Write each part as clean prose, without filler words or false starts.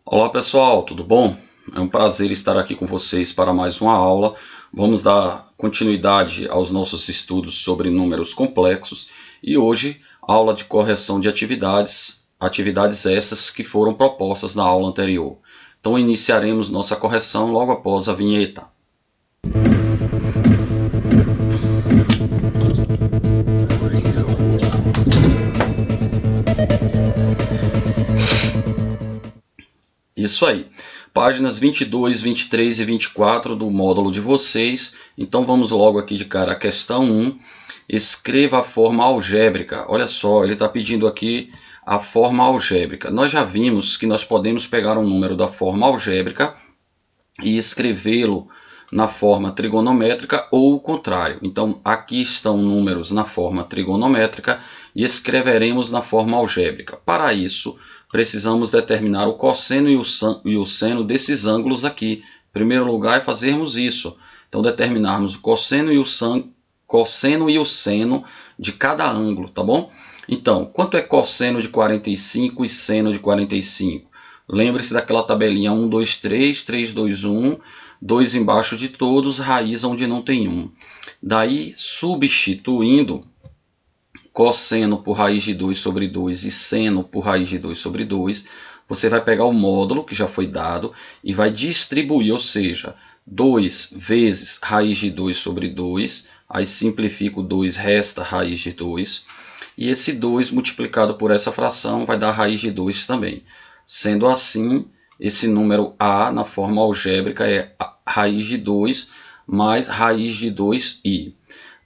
Olá pessoal, tudo bom? É um prazer estar aqui com vocês para mais uma aula. Vamos dar continuidade aos nossos estudos sobre números complexos e hoje aula de correção de atividades essas que foram propostas na aula anterior. Então iniciaremos nossa correção logo após a vinheta. Isso aí, páginas 22, 23 e 24 do módulo de vocês. Então vamos logo aqui de cara a questão 1. Escreva a forma algébrica. Olha só, ele está pedindo aqui a forma algébrica. Nós já vimos que nós podemos pegar um número da forma algébrica e escrevê-lo na forma trigonométrica ou o contrário. Então aqui estão números na forma trigonométrica e escreveremos na forma algébrica. Para isso, precisamos determinar o cosseno e o seno desses ângulos aqui. Em primeiro lugar, é fazermos isso. Então, determinarmos o cosseno e o seno de cada ângulo, tá bom? Então, quanto é cosseno de 45 e seno de 45? Lembre-se daquela tabelinha 1, 2, 3, 3, 2, 1, 2 embaixo de todos, raiz onde não tem 1. Daí, substituindo cosseno por raiz de 2 sobre 2 e seno por raiz de 2 sobre 2, você vai pegar o módulo que já foi dado e vai distribuir, ou seja, 2 vezes raiz de 2 sobre 2, aí simplifica o 2, resta raiz de 2, e esse 2 multiplicado por essa fração vai dar raiz de 2 também. Sendo assim, esse número A na forma algébrica é raiz de 2 mais raiz de 2i.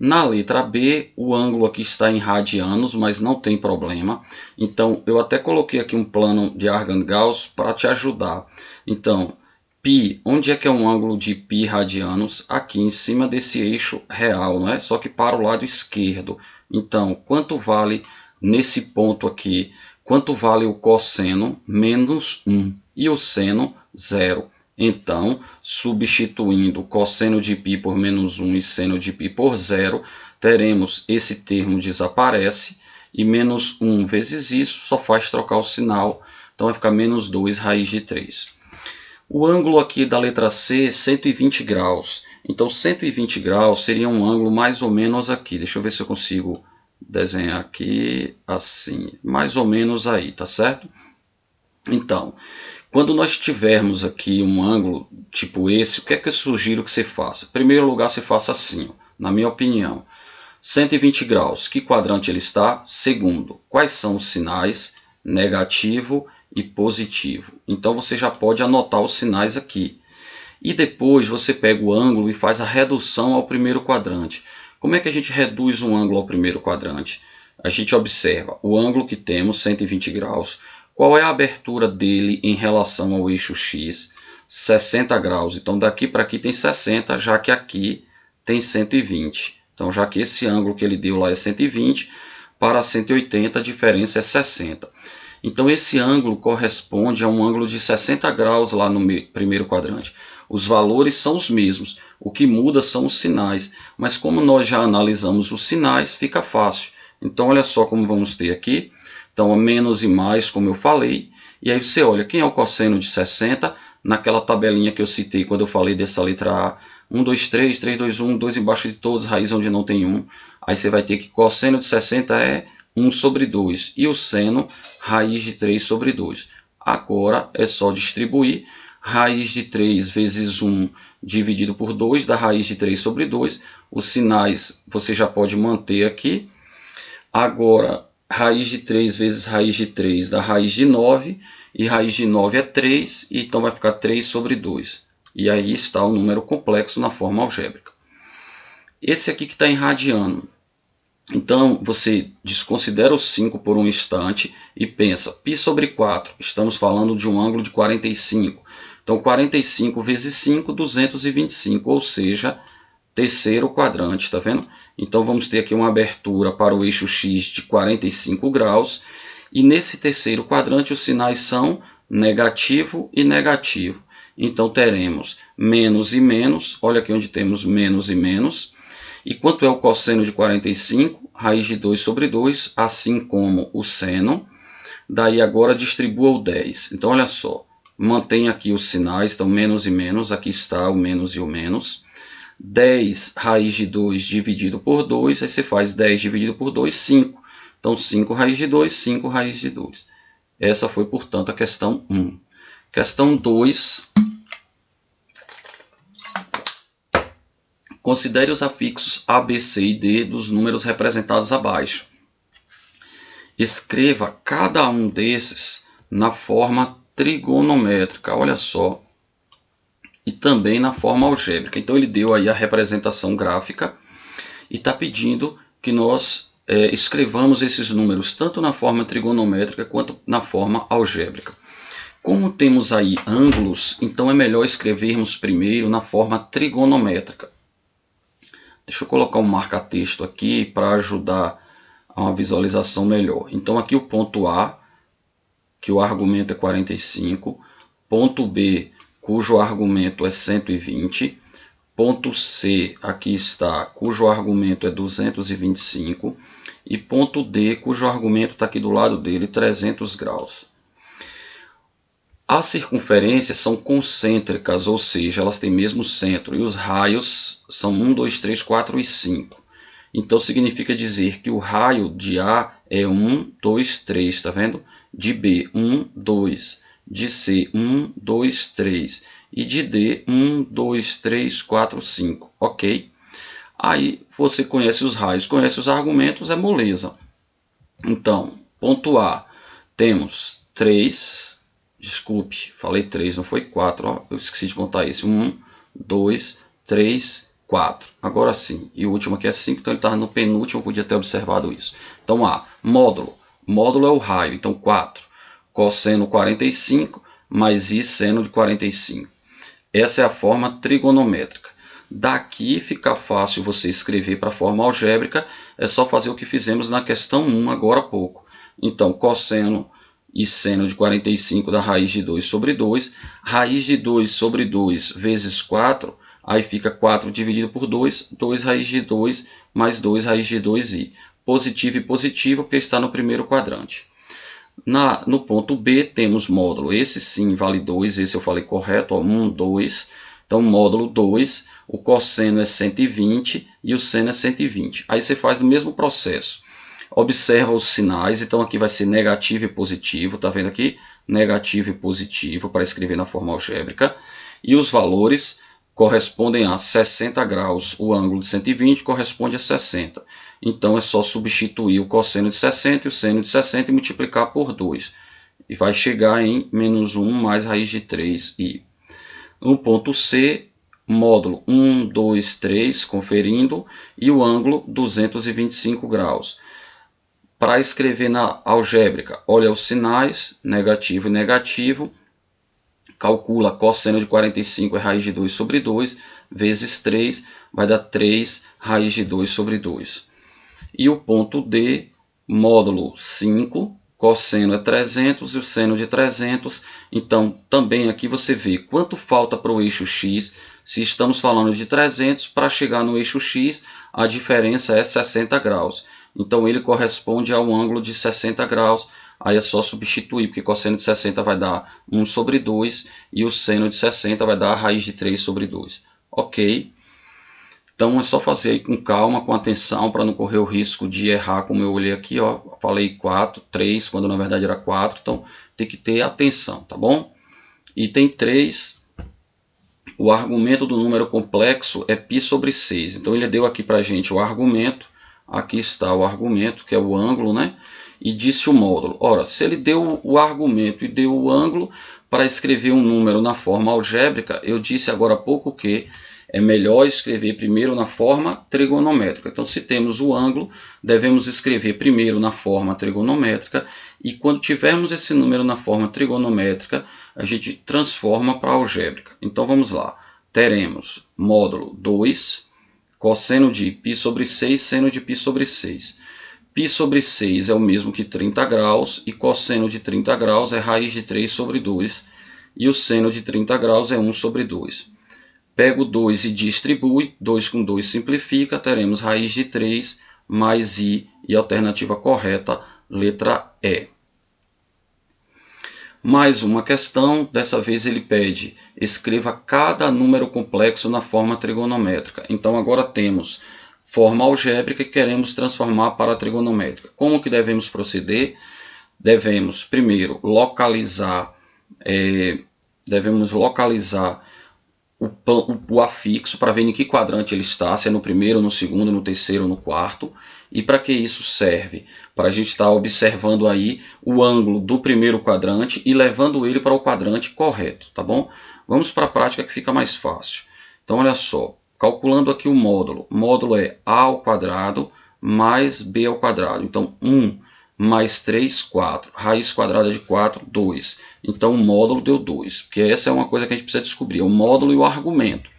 Na letra B, o ângulo aqui está em radianos, mas não tem problema. Então, eu até coloquei aqui um plano de Argand-Gauss para te ajudar. Então, π, onde é que é um ângulo de π radianos? Aqui em cima desse eixo real, não é? Só que para o lado esquerdo. Então, quanto vale nesse ponto aqui? Quanto vale o cosseno? Menos 1. E o seno? 0. Então, substituindo cosseno de π por menos 1 e seno de π por 0, teremos esse termo desaparece e menos 1 vezes isso só faz trocar o sinal. Então, vai ficar menos 2 raiz de 3. O ângulo aqui da letra C é 120 graus. Então, 120 graus seria um ângulo mais ou menos aqui. Deixa eu ver se eu consigo desenhar aqui assim, mais ou menos aí, tá certo? Então, quando nós tivermos aqui um ângulo tipo esse, o que é que eu sugiro que você faça? Em primeiro lugar, você faça assim, ó, na minha opinião. 120 graus, que quadrante ele está? Segundo. Quais são os sinais? Negativo e positivo. Então, você já pode anotar os sinais aqui. E depois você pega o ângulo e faz a redução ao primeiro quadrante. Como é que a gente reduz um ângulo ao primeiro quadrante? A gente observa o ângulo que temos, 120 graus. Qual é a abertura dele em relação ao eixo X? 60 graus. Então, daqui para aqui tem 60, já que aqui tem 120. Então, já que esse ângulo que ele deu lá é 120, para 180 a diferença é 60. Então, esse ângulo corresponde a um ângulo de 60 graus lá no primeiro quadrante. Os valores são os mesmos, o que muda são os sinais. Mas como nós já analisamos os sinais, fica fácil. Então, olha só como vamos ter aqui. Então, menos e mais, como eu falei. E aí você olha, quem é o cosseno de 60? Naquela tabelinha que eu citei quando eu falei dessa letra A. 1, 2, 3, 3, 2, 1, 2 embaixo de todos, raiz onde não tem 1. Aí você vai ter que cosseno de 60 é 1 sobre 2. E o seno, raiz de 3 sobre 2. Agora é só distribuir. Raiz de 3 vezes 1 dividido por 2 dá raiz de 3 sobre 2. Os sinais você já pode manter aqui. Agora, raiz de 3 vezes raiz de 3 dá raiz de 9. E raiz de 9 é 3. Então vai ficar 3 sobre 2. E aí está o número complexo na forma algébrica. Esse aqui que está em radiano. Então, você desconsidera o 5 por um instante e pensa, π sobre 4, estamos falando de um ângulo de 45. Então, 45 vezes 5, 225, ou seja, terceiro quadrante, tá vendo? Então, vamos ter aqui uma abertura para o eixo X de 45 graus. E nesse terceiro quadrante, os sinais são negativo e negativo. Então, teremos menos e menos. Olha aqui onde temos menos e menos. E quanto é o cosseno de 45? Raiz de 2 sobre 2, assim como o seno. Daí agora distribua o 10. Então, olha só. mantém aqui os sinais, então menos e menos, aqui está o menos e o menos. 10 raiz de 2 dividido por 2, aí você faz 10 dividido por 2, 5. Então 5 raiz de 2, 5 raiz de 2. Essa foi, portanto, a questão 1. Questão 2. Considere os afixos A, B, C e D dos números representados abaixo. Escreva cada um desses na forma trigonométrica, olha só, e também na forma algébrica. Então ele deu aí a representação gráfica e está pedindo que nós escrevamos esses números tanto na forma trigonométrica quanto na forma algébrica. Como temos aí ângulos, então é melhor escrevermos primeiro na forma trigonométrica. Deixa eu colocar um marca-texto aqui para ajudar a uma visualização melhor. Então aqui o ponto A, que o argumento é 45, ponto B, cujo argumento é 120, ponto C, aqui está, cujo argumento é 225, e ponto D, cujo argumento está aqui do lado dele, 300 graus. As circunferências são concêntricas, ou seja, elas têm mesmo centro, e os raios são 1, 2, 3, 4 e 5. Então significa dizer que o raio de A é 1, 2, 3, está vendo? De B, 1, 2. De C, 1, 2, 3. E de D, 1, 2, 3, 4, 5. Ok? Aí você conhece os raios, conhece os argumentos, é moleza. Então, ponto A, temos 3, desculpe, falei 3, não foi 4, ó, eu esqueci de contar isso. 1, 2, 3, 4. Agora sim, e o último aqui é 5, então ele estava no penúltimo, eu podia ter observado isso. Então A, módulo. Módulo é o raio, então 4. Cosseno 45 mais I seno de 45. Essa é a forma trigonométrica. Daqui fica fácil você escrever para a forma algébrica, é só fazer o que fizemos na questão 1 agora há pouco. Então, cosseno e seno de 45 da raiz de 2 sobre 2, raiz de 2 sobre 2 vezes 4, aí fica 4 dividido por 2, 2 raiz de 2 mais 2 raiz de 2i. Positivo e positivo porque está no primeiro quadrante. No ponto B temos módulo, esse sim vale 2, esse eu falei correto, ó, 1, 2. Então módulo 2, o cosseno é 120 e o seno é 120. Aí você faz o mesmo processo. Observa os sinais, então aqui vai ser negativo e positivo, tá vendo aqui? Negativo e positivo para escrever na forma algébrica. E os valores correspondem a 60 graus, o ângulo de 120 corresponde a 60. Então é só substituir o cosseno de 60 e o seno de 60 e multiplicar por 2. E vai chegar em menos 1 mais raiz de 3i. No ponto C, módulo 1, 2, 3, conferindo, e o ângulo 225 graus. Para escrever na algébrica, olha os sinais, negativo e negativo, calcula cosseno de 45 é raiz de 2 sobre 2, vezes 3, vai dar 3 raiz de 2 sobre 2. E o ponto D, módulo 5, cosseno é 300 e o seno de 300. Então, também aqui você vê quanto falta para o eixo X. Se estamos falando de 300, para chegar no eixo X, a diferença é 60 graus. Então, ele corresponde ao ângulo de 60 graus. Aí é só substituir, porque cosseno de 60 vai dar 1 sobre 2 e o seno de 60 vai dar a raiz de 3 sobre 2. Ok? Então é só fazer aí com calma, com atenção, para não correr o risco de errar, como eu olhei aqui, ó. Falei 4, 3, quando na verdade era 4, então tem que ter atenção, tá bom? Item 3, o argumento do número complexo é π sobre 6. Então ele deu aqui para a gente o argumento, aqui está o argumento, que é o ângulo, né? E disse o módulo. Ora, se ele deu o argumento e deu o ângulo, para escrever um número na forma algébrica, eu disse agora há pouco que é melhor escrever primeiro na forma trigonométrica. Então, se temos o ângulo, devemos escrever primeiro na forma trigonométrica, e quando tivermos esse número na forma trigonométrica, a gente transforma para a algébrica. Então, vamos lá. Teremos módulo 2, cosseno de π sobre 6, seno de π sobre 6. π sobre 6 é o mesmo que 30 graus, e cosseno de 30 graus é raiz de 3 sobre 2, e o seno de 30 graus é 1 sobre 2. Pego 2 e distribui, 2 com 2 simplifica, teremos raiz de 3 mais i, e a alternativa correta, letra E. Mais uma questão, dessa vez ele pede, escreva cada número complexo na forma trigonométrica. Então agora temos forma algébrica e queremos transformar para a trigonométrica. Como que devemos proceder? Devemos primeiro localizar o afixo para ver em que quadrante ele está, se é no primeiro, no segundo, no terceiro, no quarto. E para que isso serve? Para a gente estar observando aí o ângulo do primeiro quadrante e levando ele para o quadrante correto, tá bom? Vamos para a prática que fica mais fácil. Então olha só, calculando aqui o módulo. O módulo é a ao quadrado mais b ao quadrado. Então 1 mais 3, 4. Raiz quadrada de 4, 2. Então o módulo deu 2, porque essa é uma coisa que a gente precisa descobrir, o módulo e o argumento.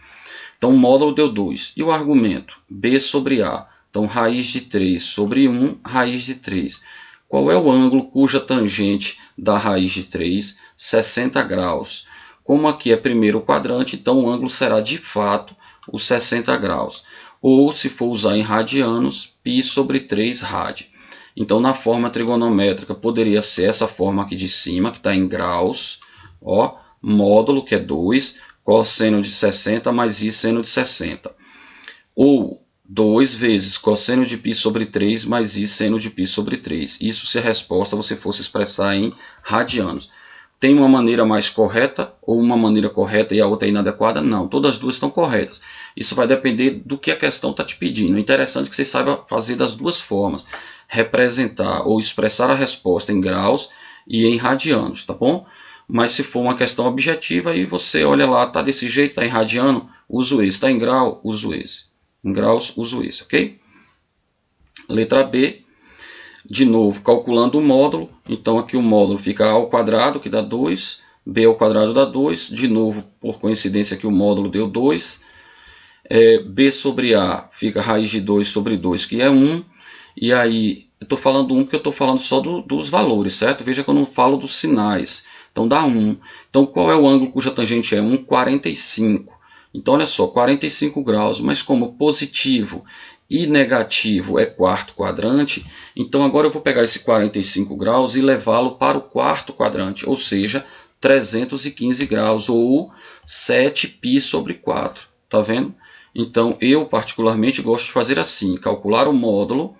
Então o módulo deu 2. E o argumento? B sobre A. Então raiz de 3 sobre 1, raiz de 3. Qual é o ângulo cuja tangente da raiz de 3? 60 graus. Como aqui é primeiro quadrante, então o ângulo será de fato os 60 graus. Ou, se for usar em radianos, π sobre 3 rad. Então, na forma trigonométrica, poderia ser essa forma aqui de cima, que está em graus, ó, módulo, que é 2, cosseno de 60 mais i seno de 60. Ou 2 vezes cosseno de π sobre 3 mais i seno de π sobre 3. Isso se a resposta você fosse expressar em radianos. Tem uma maneira mais correta ou uma maneira correta e a outra inadequada? Não, todas as duas estão corretas. Isso vai depender do que a questão está te pedindo. É interessante que você saiba fazer das duas formas. Representar ou expressar a resposta em graus e em radianos, tá bom? Mas se for uma questão objetiva, aí você olha lá, tá desse jeito, tá em radiano, uso esse. Está em grau, uso esse. Em graus, uso esse, ok? Letra B. De novo, calculando o módulo, então aqui o módulo fica a ao quadrado, que dá 2, b ao quadrado dá 2, de novo, por coincidência aqui o módulo deu 2, b sobre a fica raiz de 2 sobre 2, que é 1, e aí, eu estou falando 1 porque eu estou falando só dos valores, certo? Veja que eu não falo dos sinais, então dá 1. Então qual é o ângulo cuja tangente é 1? 45. Então olha só, 45 graus, mas como positivo e negativo é quarto quadrante, então agora eu vou pegar esse 45 graus e levá-lo para o quarto quadrante, ou seja, 315 graus, ou 7π sobre 4, tá vendo? Então eu particularmente gosto de fazer assim, calcular o módulo,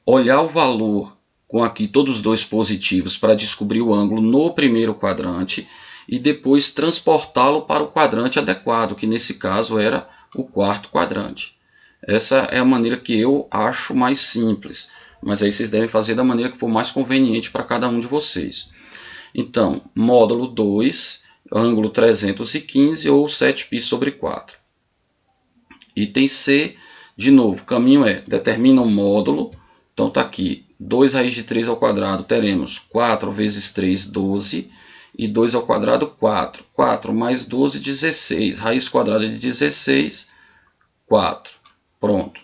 olhar o valor com aqui todos os dois positivos para descobrir o ângulo no primeiro quadrante e depois transportá-lo para o quadrante adequado, que nesse caso era o quarto quadrante. Essa é a maneira que eu acho mais simples, mas aí vocês devem fazer da maneira que for mais conveniente para cada um de vocês. Então, módulo 2, ângulo 315 ou 7π sobre 4. Item C, de novo, caminho é, determina um módulo, então está aqui, 2 raiz de 3 ao quadrado, teremos 4 vezes 3, 12, e 2 ao quadrado, 4. 4 mais 12, 16. Raiz quadrada de 16, 4. Pronto.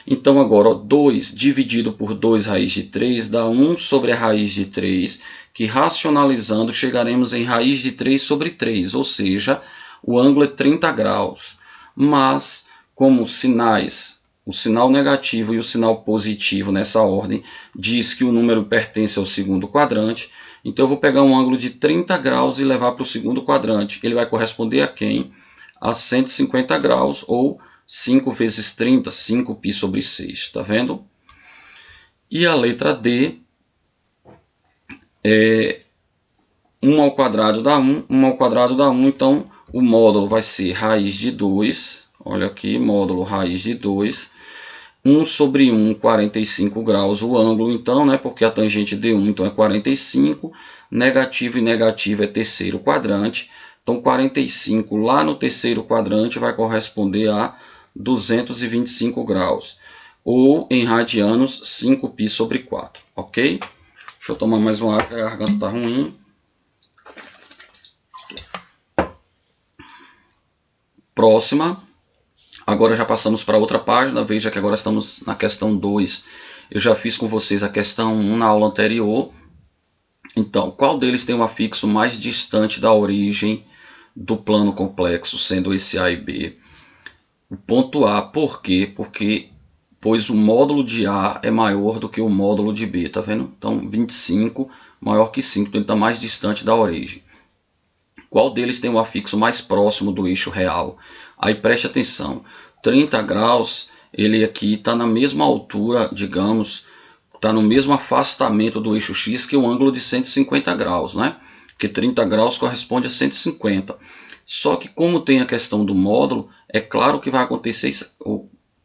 Então agora, ó, 2 dividido por 2 raiz de 3 dá 1 sobre a raiz de 3, que racionalizando chegaremos em raiz de 3 sobre 3, ou seja, o ângulo é 30 graus. Mas, como sinais, o sinal negativo e o sinal positivo nessa ordem diz que o número pertence ao segundo quadrante, então eu vou pegar um ângulo de 30 graus e levar para o segundo quadrante. Ele vai corresponder a quem? A 150 graus, ou 5 vezes 30, 5π sobre 6, está vendo? E a letra D, 1 ao quadrado dá 1, 1 ao quadrado dá 1, então o módulo vai ser raiz de 2, olha aqui, módulo raiz de 2, 1 sobre 1, 45 graus o ângulo, então, né, porque a tangente de 1 então é 45, negativo e negativo é terceiro quadrante, então 45 lá no terceiro quadrante vai corresponder a 225 graus, ou em radianos 5π sobre 4, ok? Deixa eu tomar mais uma água, que a garganta está ruim. Próxima. Agora já passamos para outra página, veja que agora estamos na questão 2. Eu já fiz com vocês a questão 1 na aula anterior. Então, qual deles tem um afixo mais distante da origem do plano complexo, sendo esse A e B? O ponto A, por quê? Pois o módulo de A é maior do que o módulo de B, tá vendo? Então, 25 maior que 5, então ele está mais distante da origem. Qual deles tem o afixo mais próximo do eixo real? Aí preste atenção, 30 graus, ele aqui está na mesma altura, digamos, está no mesmo afastamento do eixo x que o ângulo de 150 graus, né? Porque 30 graus corresponde a 150. Só que como tem a questão do módulo, é claro que vai acontecer isso,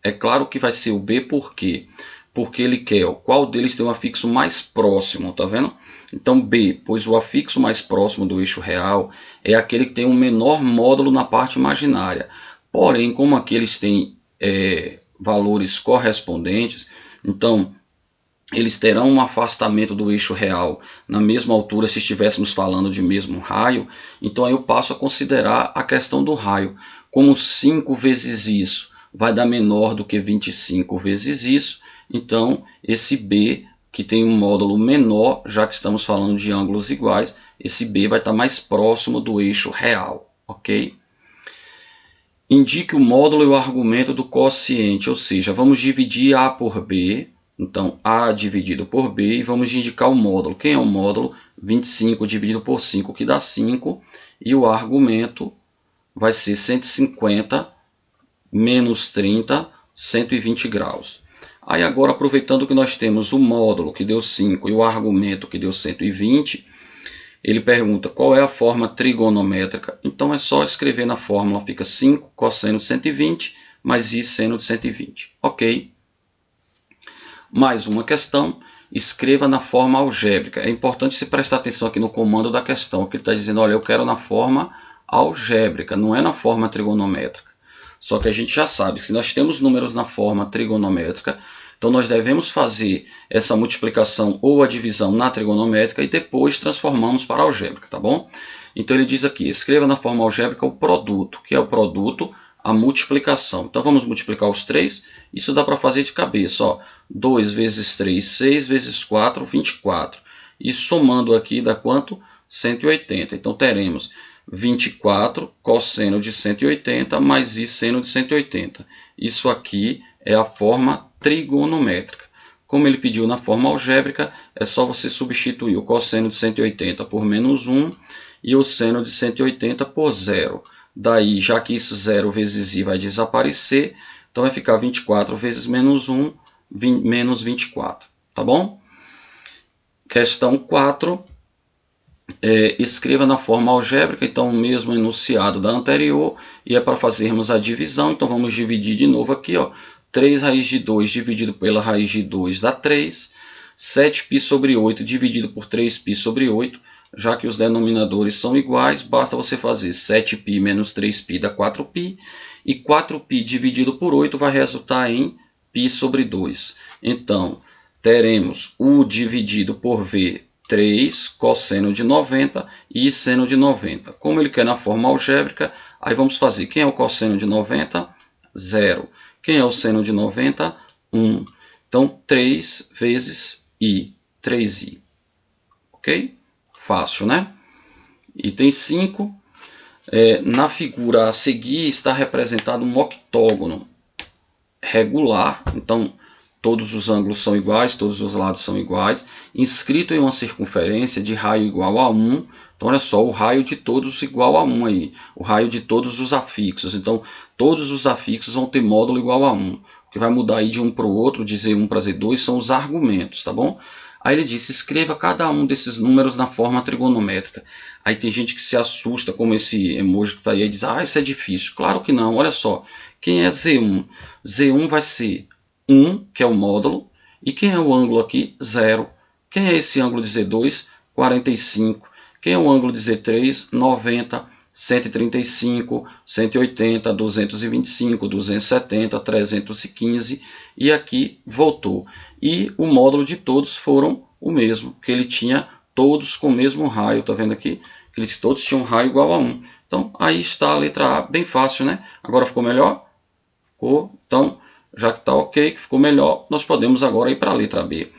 é claro que vai ser o B, por quê? Porque ele quer qual deles tem o afixo mais próximo, tá vendo? Então B, pois o afixo mais próximo do eixo real é aquele que tem um menor módulo na parte imaginária. Porém, como aqui eles têm valores correspondentes, então eles terão um afastamento do eixo real na mesma altura se estivéssemos falando de mesmo raio. Então aí eu passo a considerar a questão do raio. Como 5 vezes isso vai dar menor do que 25 vezes isso, então esse B, que tem um módulo menor, já que estamos falando de ângulos iguais, esse B vai estar mais próximo do eixo real, ok? Indique o módulo e o argumento do quociente, ou seja, vamos dividir A por B, então A dividido por B, e vamos indicar o módulo. Quem é o módulo? 25 dividido por 5, que dá 5, e o argumento vai ser 150 menos 30, 120 graus. Aí agora, aproveitando que nós temos o módulo, que deu 5, e o argumento, que deu 120, ele pergunta qual é a forma trigonométrica. Então é só escrever na fórmula, fica 5 cosseno de 120 mais i seno de 120. Ok? Mais uma questão, escreva na forma algébrica. É importante se prestar atenção aqui no comando da questão, que ele está dizendo, olha, eu quero na forma algébrica, não é na forma trigonométrica. Só que a gente já sabe que se nós temos números na forma trigonométrica, então nós devemos fazer essa multiplicação ou a divisão na trigonométrica e depois transformamos para a algébrica, tá bom? Então ele diz aqui, escreva na forma algébrica o produto, que é o produto, a multiplicação. Então vamos multiplicar os 3, isso dá para fazer de cabeça, ó. 2 vezes 3, 6 vezes 4, 24. E somando aqui dá quanto? 180. Então teremos 24 cosseno de 180 mais i seno de 180. Isso aqui é a forma trigonométrica. Como ele pediu na forma algébrica, é só você substituir o cosseno de 180 por menos 1 e o seno de 180 por 0. Daí, já que isso 0 vezes i vai desaparecer, então vai ficar 24 vezes menos 1, menos 24. Tá bom? Questão 4. Escreva na forma algébrica, então o mesmo enunciado da anterior, e é para fazermos a divisão, então vamos dividir de novo aqui, ó, 3 raiz de 2 dividido pela raiz de 2 dá 3, 7π sobre 8 dividido por 3π sobre 8, já que os denominadores são iguais, basta você fazer 7π menos 3π dá 4π, e 4π dividido por 8 vai resultar em π sobre 2. Então, teremos u dividido por v, 3 cosseno de 90 e seno de 90. Como ele quer na forma algébrica, aí vamos fazer. Quem é o cosseno de 90? 0. Quem é o seno de 90? 1. Então, 3 vezes i, 3i. Ok? Fácil, né? Item 5. Na figura a seguir está representado um octógono regular. Então, todos os ângulos são iguais, todos os lados são iguais, inscrito em uma circunferência de raio igual a 1. Então, olha só, o raio de todos igual a 1 aí, o raio de todos os afixos. Então, todos os afixos vão ter módulo igual a 1. O que vai mudar aí de um para o outro, de Z1 para Z2, são os argumentos, tá bom? Aí ele disse, escreva cada um desses números na forma trigonométrica. Aí tem gente que se assusta, como esse emoji que está aí, e diz, ah, isso é difícil. Claro que não, olha só, quem é Z1? Z1 vai ser 1, que é o módulo, e quem é o ângulo aqui? 0. Quem é esse ângulo de Z2? 45. Quem é o ângulo de Z3? 90, 135, 180, 225, 270, 315, e aqui voltou. E o módulo de todos foram o mesmo, que ele tinha todos com o mesmo raio, tá vendo aqui? Que eles todos tinham raio igual a 1. Então, aí está a letra A, bem fácil, né? Agora ficou melhor? Ficou. Então, já que está ok, que ficou melhor, nós podemos agora ir para a letra B.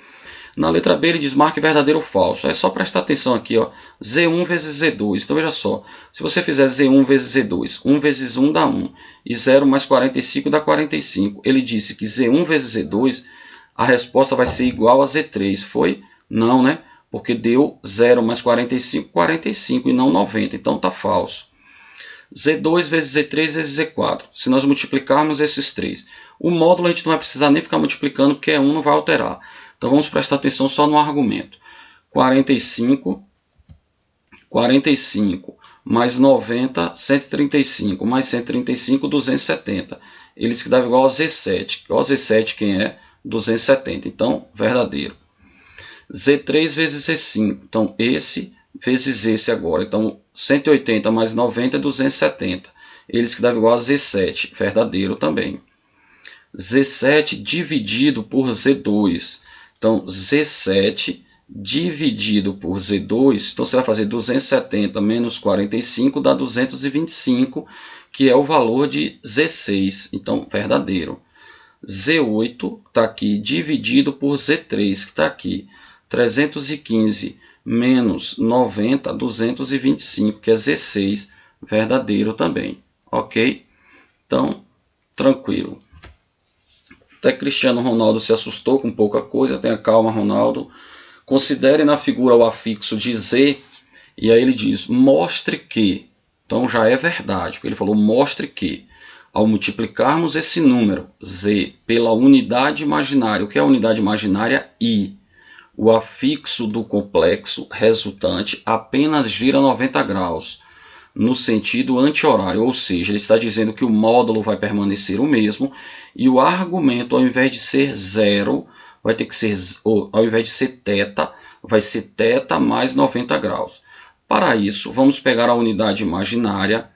Na letra B ele diz marque verdadeiro ou falso. É só prestar atenção aqui, ó, Z1 vezes Z2. Então veja só, se você fizer Z1 vezes Z2, 1 vezes 1 dá 1, e 0 mais 45 dá 45. Ele disse que Z1 vezes Z2, a resposta vai ser igual a Z3. Foi? Não, né? porque deu 0 mais 45, 45 e não 90, então está falso. Z2 vezes Z3 vezes Z4, se nós multiplicarmos esses três. O módulo a gente não vai precisar nem ficar multiplicando, porque 1 não vai alterar. Então vamos prestar atenção só no argumento. 45 mais 90, 135, mais 135, 270. Eles que dá igual a Z7. O Z7 quem é? 270. Então, verdadeiro. Z3 vezes Z5. Então, esse vezes esse agora. Então, 180 mais 90 é 270. Eles que dá igual a Z7. Verdadeiro também. Z7 dividido por Z2. Então, Z7 dividido por Z2, então você vai fazer 270 menos 45 dá 225, que é o valor de Z6, então verdadeiro. Z8 está aqui dividido por Z3, que está aqui, 315 menos 90, 225, que é Z6, verdadeiro também, ok? Então, tranquilo. Até Cristiano Ronaldo se assustou com pouca coisa, tenha calma, Ronaldo. Considere na figura o afixo de Z, e aí ele diz, mostre que. Então já é verdade, porque ele falou, mostre que, ao multiplicarmos esse número, Z, pela unidade imaginária, o que é a unidade imaginária? I. O afixo do complexo resultante apenas gira 90 graus, no sentido anti-horário, ou seja, ele está dizendo que o módulo vai permanecer o mesmo, e o argumento, ao invés de ser zero, vai ter que ser, ao invés de ser θ, vai ser θ mais 90 graus. Para isso, vamos pegar a unidade imaginária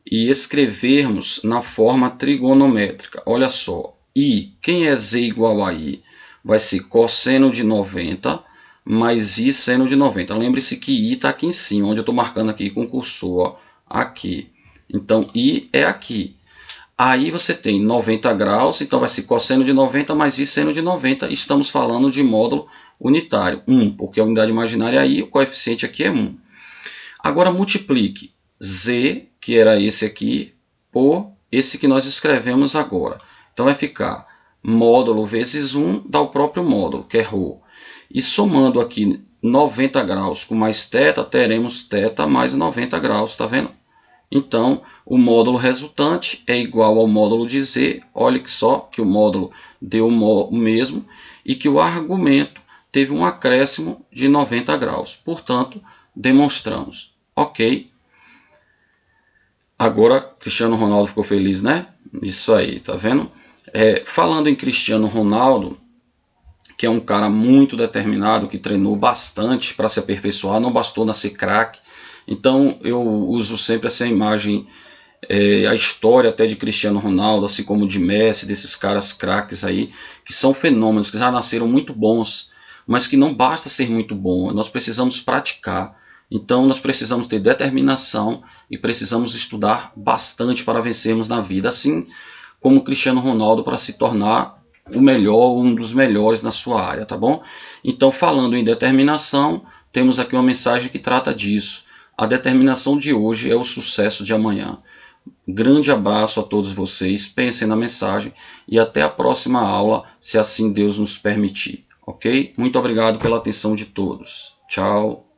e escrevermos na forma trigonométrica. Olha só, I, quem é Z igual a I? Vai ser cosseno de 90 mais I seno de 90. Lembre-se que I está aqui em cima, onde eu estou marcando aqui com o cursor, ó, aqui. Então, I é aqui. Aí você tem 90 graus, então vai ser cosseno de 90 mais I seno de 90. Estamos falando de módulo unitário, 1, porque a unidade imaginária é I, o coeficiente aqui é 1. Agora multiplique Z, que era esse aqui, por esse que nós escrevemos agora. Então vai ficar módulo vezes 1 dá o próprio módulo, que é ρ. E somando aqui 90 graus com mais θ, teremos θ mais 90 graus, tá vendo? Então, o módulo resultante é igual ao módulo de Z, olha só que o módulo deu o mesmo, e que o argumento teve um acréscimo de 90 graus. Portanto, demonstramos. Ok. Agora, Cristiano Ronaldo ficou feliz, né? Isso aí, tá vendo? Falando em Cristiano Ronaldo, que é um cara muito determinado, que treinou bastante para se aperfeiçoar, não bastou nascer craque. Então eu uso sempre essa imagem, a história até de Cristiano Ronaldo, assim como de Messi, desses caras craques aí, que são fenômenos, que já nasceram muito bons, mas que não basta ser muito bom, nós precisamos praticar. Então nós precisamos ter determinação e precisamos estudar bastante para vencermos na vida, assim como Cristiano Ronaldo para se tornar o melhor, um dos melhores na sua área, tá bom? Então, falando em determinação, temos aqui uma mensagem que trata disso. A determinação de hoje é o sucesso de amanhã. Grande abraço a todos vocês, pensem na mensagem e até a próxima aula, se assim Deus nos permitir, ok? Muito obrigado pela atenção de todos. Tchau.